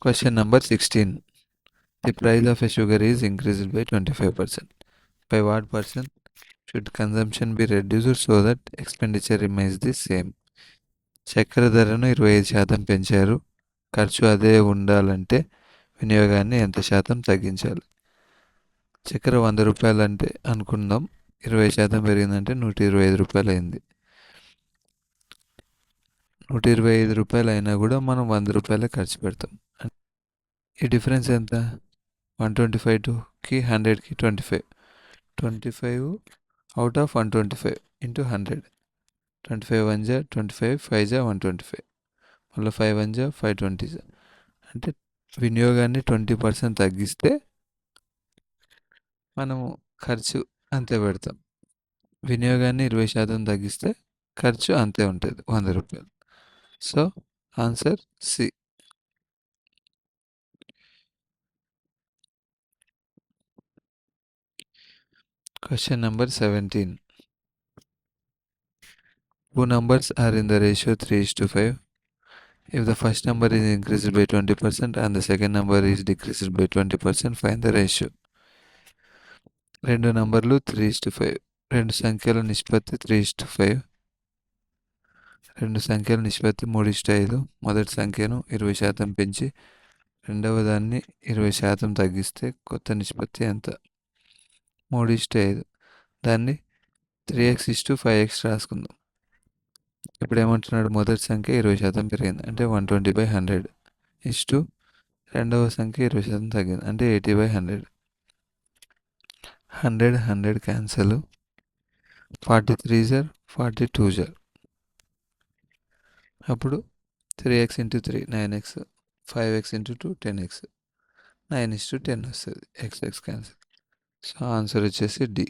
Question number 16. The price of a sugar is increased by 25%. By what percent should consumption be reduced so that expenditure remains the same? చక్కెర ధరను 25% పెంచారు. ఖర్చు అదే ఉండాలంటే వినియోగాన్ని ఎంత శాతం తగ్గించాలి? చక్కెర 100 రూపాయలు అంటే అనుకుందాం, 20% పెరిగిందంటే 125 రూపాయలు అయింది. 125 రూపాయలు అయినా కూడా మనం 100 రూపాయలే ఖర్చు పెడతాం. ఈ డిఫరెన్స్ ఎంత? 125కి 100కి 25 అవుట్ ఆఫ్ 125 ఇంటూ 100. 25 1 జా 25, 5 జా 125, మళ్ళీ 5 1 జా 520. అంటే వినియోగాన్ని 20% తగ్గిస్తే మనము ఖర్చు అంతే పెడతాం. వినియోగాన్ని 20% తగ్గిస్తే ఖర్చు అంతే ఉంటుంది, 100 రూపాయలు. So answer C. Question number 17. Two numbers are in the ratio 3:5. If the first number is increased by 20% and the second number is decreased by 20%, find the ratio. రెండు నంబర్లు 3:5. రెండు సంఖ్యల నిష్పత్తి 3:5. రెండు సంఖ్యల నిష్పత్తి 3:5. మొదటి సంఖ్యను 20% పెంచి రెండవ దాన్ని 20% తగ్గిస్తే కొత్త నిష్పత్తి ఎంత? 3:5. దాన్ని 3x:5x రాసుకుందాం. ఇప్పుడు ఏమంటున్నాడు? మొదటి సంఖ్య 20% పెరిగింది అంటే 120/100 ఇష్టు రెండవ సంఖ్య 20% తగ్గింది అంటే 80/100. 100 క్యాన్సల్. 43 జర్ 42 జర్. అప్పుడు 3x × 3 9x, 5x × 2 10x, 9:10 వస్తుంది. x cancel. సో ఆన్సర్ వచ్చేసి డి.